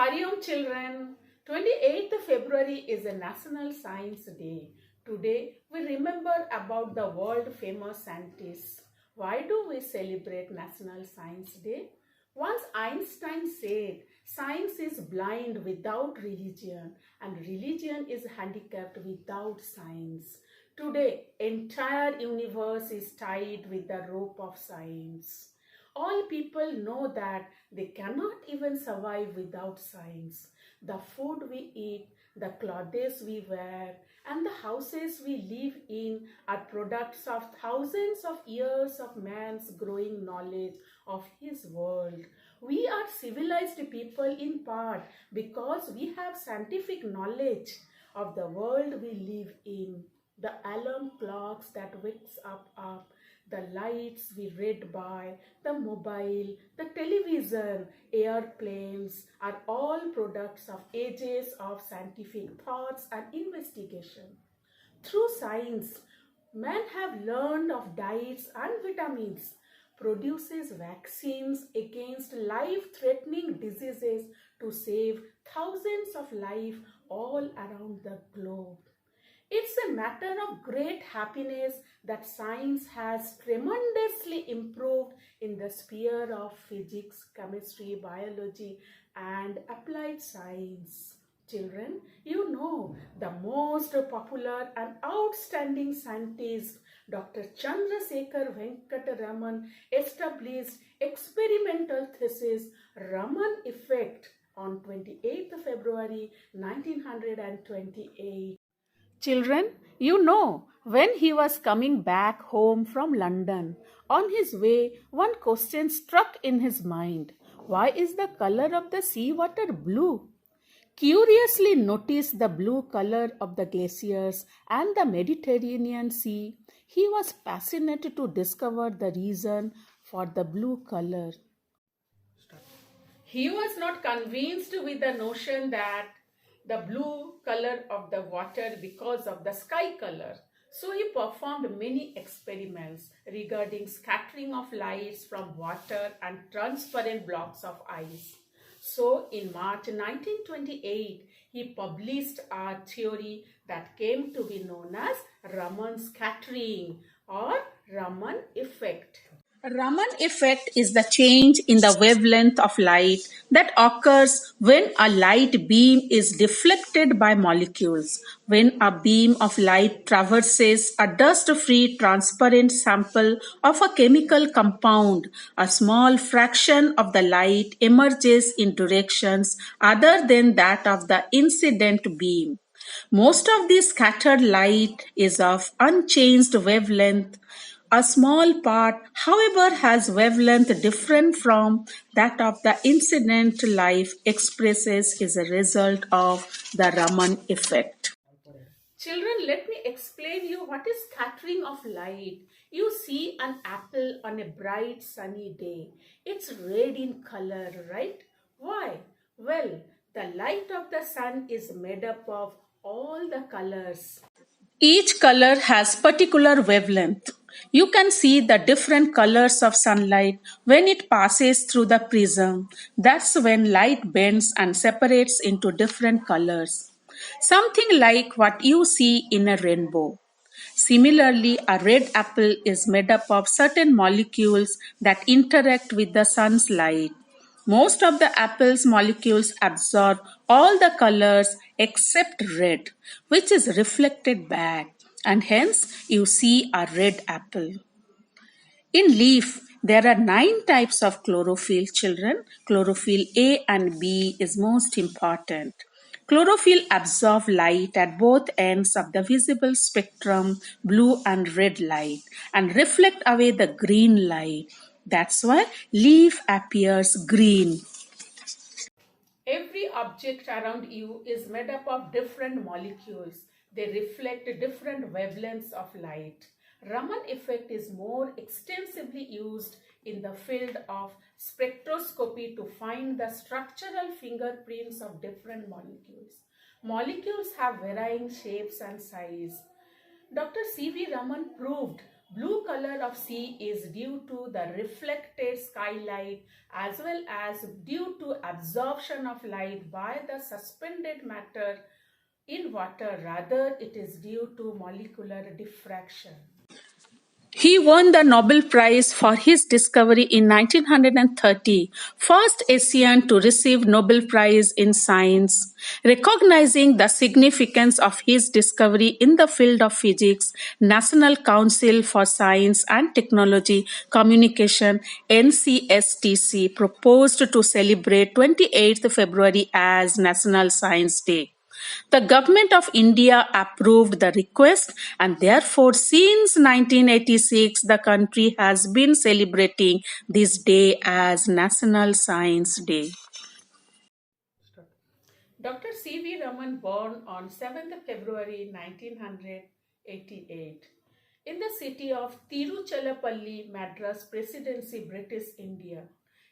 Hari Om children. 28th February is a National Science Day. Today we remember about the world famous scientists. Why do we celebrate National Science Day? Once Einstein said, science is blind without religion and religion is handicapped without science. Today, entire universe is tied with the rope of science. All people know that they cannot even survive without science. The food we eat, the clothes we wear, and the houses we live in are products of thousands of years of man's growing knowledge of his world. We are civilized people in part because we have scientific knowledge of the world we live in. The alarm clocks that wakes up, the lights we read by, the mobile, the television, airplanes are all products of ages of scientific thoughts and investigation. Through science, men have learned of diets and vitamins, produces vaccines against life-threatening diseases to save thousands of lives all around the globe. It's a matter of great happiness that science has tremendously improved in the sphere of physics, chemistry, biology, and applied science. Children, you know the most popular and outstanding scientist, Dr. Chandrasekhar Venkata Raman, established experimental thesis Raman Effect on 28th February 1928. Children, you know, when he was coming back home from London, on his way, one question struck in his mind. Why is the color of the sea water blue? Curiously noticed the blue color of the glaciers and the Mediterranean Sea, he was fascinated to discover the reason for the blue color. He was not convinced with the notion that the blue color of the water because of the sky color. So he performed many experiments regarding scattering of lights from water and transparent blocks of ice. So in March 1928, he published a theory that came to be known as Raman scattering or Raman effect. Raman effect is the change in the wavelength of light that occurs when a light beam is deflected by molecules. When a beam of light traverses a dust-free transparent sample of a chemical compound, a small fraction of the light emerges in directions other than that of the incident beam. Most of the scattered light is of unchanged wavelength. A small part, however, has wavelength different from that of the incident light expresses as a result of the Raman effect. Children, let me explain you what is scattering of light. You see an apple on a bright sunny day. It's red in color, right? Why? Well, the light of the sun is made up of all the colors. Each color has particular wavelength. You can see the different colors of sunlight when it passes through the prism. That's when light bends and separates into different colors. Something like what you see in a rainbow. Similarly, a red apple is made up of certain molecules that interact with the sun's light. Most of the apple's molecules absorb all the colors except red, which is reflected back, and hence you see a red apple. In leaf, there are 9 types of chlorophyll, children. Chlorophyll A and B is most important. Chlorophyll absorb light at both ends of the visible spectrum, blue and red light, and reflect away the green light. That's why leaf appears green. Every object around you is made up of different molecules. They reflect different wavelengths of light. Raman effect is more extensively used in the field of spectroscopy to find the structural fingerprints of different molecules. Molecules have varying shapes and size. Dr. CV Rahman proved Blue color of sea is due to the reflected skylight as well as due to absorption of light by the suspended matter in water. Rather, it is due to molecular diffraction. He won the Nobel Prize for his discovery in 1930, first Asian to receive Nobel Prize in Science. Recognizing the significance of his discovery in the field of physics, National Council for Science and Technology Communication (NCSTC) proposed to celebrate 28th February as National Science Day. The Government of India approved the request, and therefore since 1986 the country has been celebrating this day as National Science Day. Dr. CV Rahman born on 7th February 1988 in the city of Tiruchirappalli, Madras Presidency, British India.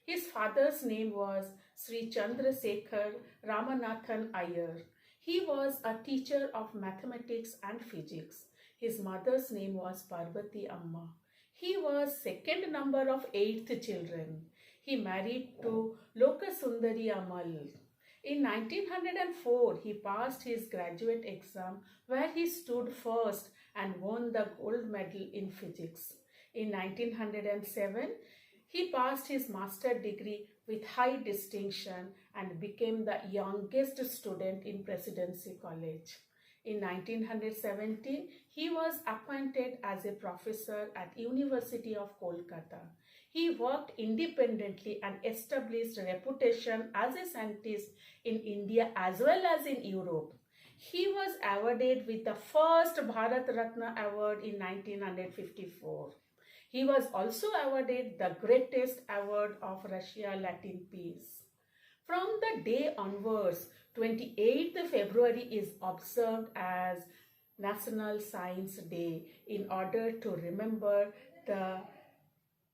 His father's name was Sri Chandrasekhar Ramanathan Iyer. He was a teacher of mathematics and physics. His mother's name was Parvati Amma. He was second number of 8th children. He married to Lokasundari Amal. In 1904, he passed his graduate exam where he stood first and won the gold medal in physics. In 1907, he passed his master's degree with high distinction and became the youngest student in Presidency College. In 1917, he was appointed as a professor at University of Kolkata. He worked independently and established a reputation as a scientist in India as well as in Europe. He was awarded with the first Bharat Ratna Award in 1954. He was also awarded the greatest award of Russia Latin Peace. From the day onwards, 28th February is observed as National Science Day in order to remember the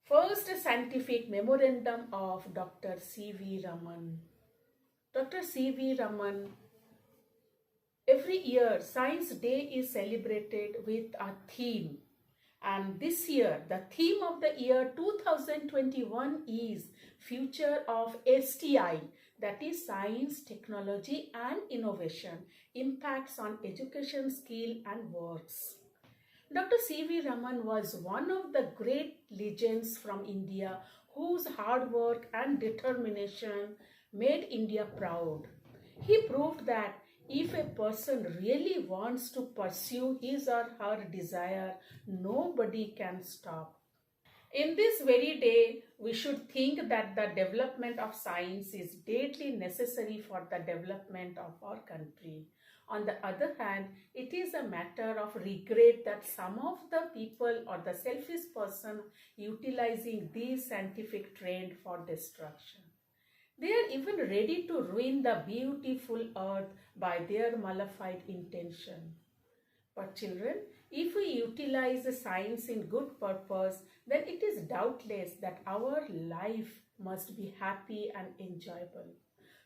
first scientific memorandum of Dr. C.V. Rahman. Dr. C.V. Rahman, every year Science Day is celebrated with a theme. And this year, the theme of the year 2021 is Future of STI, that is Science, Technology and Innovation, Impacts on Education, Skill and Works. Dr. C.V. Rahman was one of the great legends from India whose hard work and determination made India proud. He proved that if a person really wants to pursue his or her desire, nobody can stop. In this very day, we should think that the development of science is deadly necessary for the development of our country. On the other hand, it is a matter of regret that some of the people or the selfish person utilizing this scientific trend for destruction. They are even ready to ruin the beautiful earth by their malefied intention. But children, if we utilize science in good purpose, then it is doubtless that our life must be happy and enjoyable.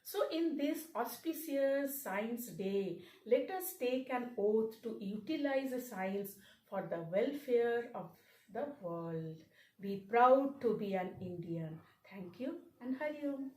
So in this auspicious Science Day, let us take an oath to utilize science for the welfare of the world. Be proud to be an Indian. Thank you and Hari Om.